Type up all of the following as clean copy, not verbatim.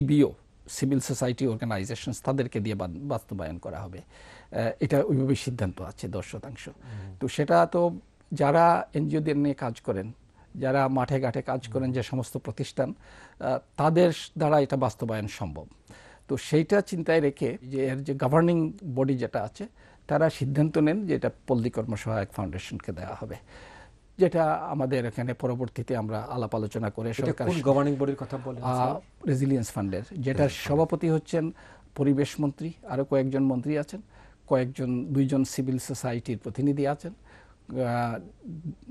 Bio civil society organisations তাদেরকে দিয়ে বাস্তবায়ন করা হবে। এটা ওইভাবে সিদ্ধান্ত আছে 10%। তো সেটা তো যারা এনজিওদের নিয়ে কাজ করেন, যারা মাঠে ঘাটে কাজ করেন, যে সমস্ত প্রতিষ্ঠান, তাদের দ্বারা এটা বাস্তবায়ন সম্ভব। তো সেইটা চিন্তায় রেখে যে এর যে গভর্নিং বডি যেটা আছে, তারা সিদ্ধান্ত নেন যে এটা পল্লী কর্মসহায়ক ফাউন্ডেশনকে দেওয়া হবে, যেটা আমাদের এখানে পরবর্তীতে আমরা আলাপ আলোচনা করে সরকার গভর্নিং বডির কথা বলেন, রেজিলিয়েন্স ফান্ডের, যেটার সভাপতি হচ্ছেন পরিবেশ মন্ত্রী, আরও কয়েকজন মন্ত্রী আছেন, দুইজন সিভিল সোসাইটির প্রতিনিধি আছেন,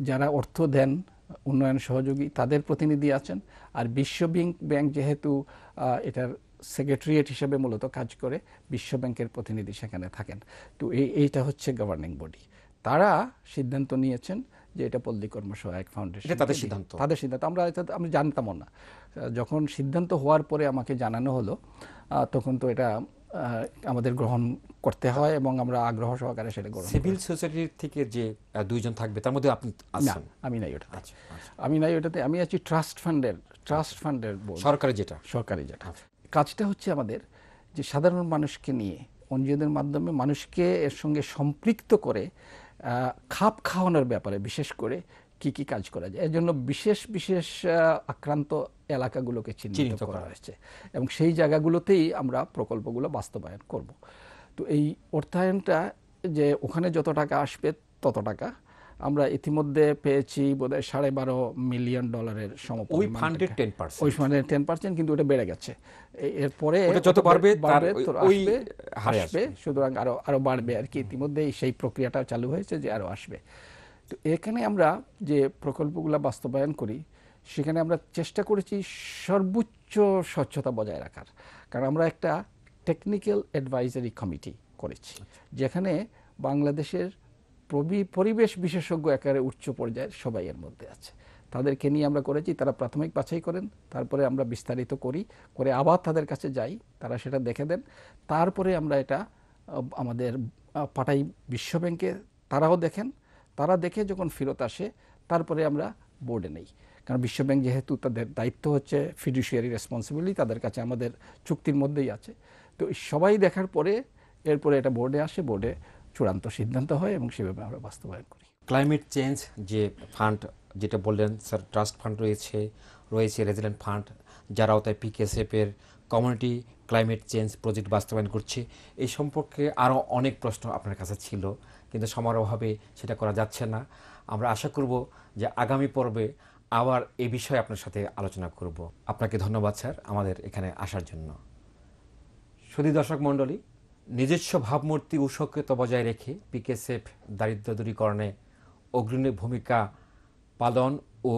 যারা অর্থ দেন উন্নয়ন সহযোগী তাদের প্রতিনিধি আছেন, আর বিশ্ব ব্যাংক যেহেতু এটার সেক্রেটারিয়েট হিসেবে মূলত কাজ করে, বিশ্ব ব্যাংকের প্রতিনিধি সেখানে থাকেন। তো এইটা হচ্ছে গভর্নিং বডি। তারা সিদ্ধান্ত নিয়েছেন যে এটা পল্লী কর্মসহায়ক ফাউন্ডেশন, তাদের সিদ্ধান্ত। আমি জানতামও না। যখন সিদ্ধান্ত হওয়ার পরে আমাকে জানানো হলো, তখন তো এটা আমাদের গ্রহণ করতে হয় এবং আমরা আগ্রহ সহকারে সেটা গ্রহণ। সিভিল সোসাইটির থেকে যে দুইজন থাকবে তার মধ্যে আপনি আছেন? আমি নাই ওটাতে। আমি নাই ওটাতে। আমি আছি ট্রাস্ট ফান্ডের সরকারি যেটা। কাজটা হচ্ছে আমাদের যে সাধারণ মানুষকে নিয়ে এনজিওদের মাধ্যমে মানুষকে এর সঙ্গে সম্পৃক্ত করে খাপ খাওয়ানোর ব্যাপারে বিশেষ করে কি কি কাজ করা যায়, এর জন্য বিশেষ আক্রান্ত এলাকাগুলোকে চিহ্নিত করা হয়েছে এবং সেই জায়গাগুলোতেই আমরা প্রকল্পগুলো বাস্তবায়ন করব। তো এই অর্থায়নটা যে ওখানে যত টাকা আসবে তত টাকা আমরা ইতিমধ্যে পেয়েছি বোধহয় $12.5 মিলিয়ন সমপরিমাণ। ওই ফান্ডের 10%, ওই ফান্ডের 10%, কিন্তু ওটা বেড়ে গেছে। এরপরে যত বাড়বে আসবে, সুতরাং আরো বাড়বে আর কি। ইতিমধ্যে সেই প্রক্রিয়াটা চালু হয়েছে যে আরো আসবে। তো এখানে আমরা যে প্রকল্পগুলো বাস্তবায়ন করি, সেখানে আমরা চেষ্টা করেছি সর্বোচ্চ স্বচ্ছতা বজায় রাখার। কারণ আমরা একটা টেকনিক্যাল অ্যাডভাইজারি কমিটি করেছি, যেখানে বাংলাদেশের পরিবেশ বিশেষজ্ঞ একেবারে উচ্চ পর্যায়ের সবাই এর মধ্যে আছে। তাদেরকে নিয়ে আমরা করেছি। তারা প্রাথমিক বাছাই করেন, তারপরে আমরা বিস্তারিত করে আবার তাদের কাছে যাই, তারা সেটা দেখে দেন। তারপরে আমরা এটা আমাদের পাঠাই বিশ্ব ব্যাংকে, তারাও দেখেন। তারা দেখে যখন ফেরত আসে, তারপরে আমরা বোর্ডে নেই। কারণ বিশ্ব ব্যাংক যেহেতু তাদের দায়িত্ব হচ্ছে ফিডুশিয়ারি রেসপন্সিবিলিটি, তাদের কাছে আমাদের চুক্তির মধ্যেই আছে। তো সবাই দেখার পরে এরপরে এটা বোর্ডে আসে, বোর্ডে চূড়ান্ত সিদ্ধান্ত হয় এবং সেভাবে আমরা বাস্তবায়ন করি। ক্লাইমেট চেঞ্জ যে ফান্ড যেটা বললেন স্যার, ট্রাস্ট ফান্ড রয়েছে রেজিলেন্ট ফান্ড, যারা আওতায় পিকেএসএফ এর কমিউনিটি ক্লাইমেট চেঞ্জ প্রজেক্ট বাস্তবায়ন করছে, এই সম্পর্কে আরও অনেক প্রশ্ন আপনার কাছে ছিল, কিন্তু সময়ের অভাবে সেটা করা যাচ্ছে না। আমরা আশা করব যে আগামী পর্বে আবার এই বিষয়ে আপনার সাথে আলোচনা করব। আপনাকে ধন্যবাদ স্যার আমাদের এখানে আসার জন্য। সুধী দর্শক মণ্ডলী, নিজস্ব ভাবমূর্তি ও সক্রিয়তা বজায় রেখে পিকেএসএফ দারিদ্র্য দূরীকরণে অগ্রণী ভূমিকা পালন ও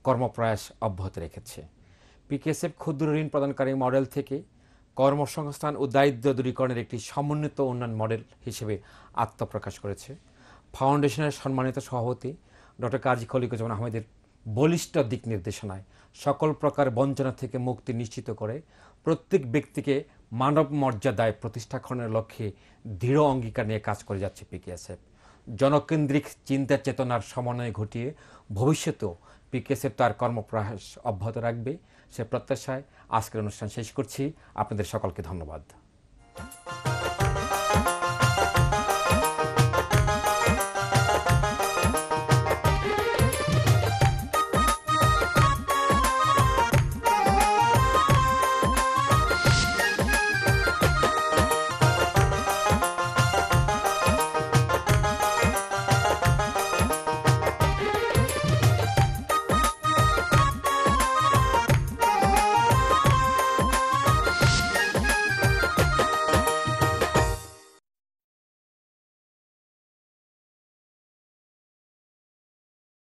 কর্মপ্রয়াস অব্যাহত রেখেছে। পিকেএসএফ ক্ষুদ্র ঋণ প্রদানকারী মডেল থেকে কর্মসংস্থান ও দারিদ্র্য দূরীকরণের একটি সমন্বিত উন্নয়ন মডেল হিসেবে আত্মপ্রকাশ করেছে। ফাউন্ডেশনের সম্মানিত সভাপতি ডক্টর কাজী খলিকুজ্জামান আহমেদের বলিষ্ঠ দিক নির্দেশনায় সকল প্রকার বঞ্চনা থেকে মুক্তি নিশ্চিত করে প্রত্যেক ব্যক্তিকে মানব মর্যাদায় প্রতিষ্ঠাকরণের লক্ষ্যে দৃঢ় অঙ্গীকার নিয়ে কাজ করে যাচ্ছে পিকেএসএফ। জনকেন্দ্রিক চিন্তা চেতনার সমন্বয় ঘটিয়ে ভবিষ্যতেও পিকেএসএফ তার কর্মপ্রয়াস অব্যাহত রাখবে, সে প্রত্যাশায় আজকের অনুষ্ঠান শেষ করছি। আপনাদের সকলকে ধন্যবাদ।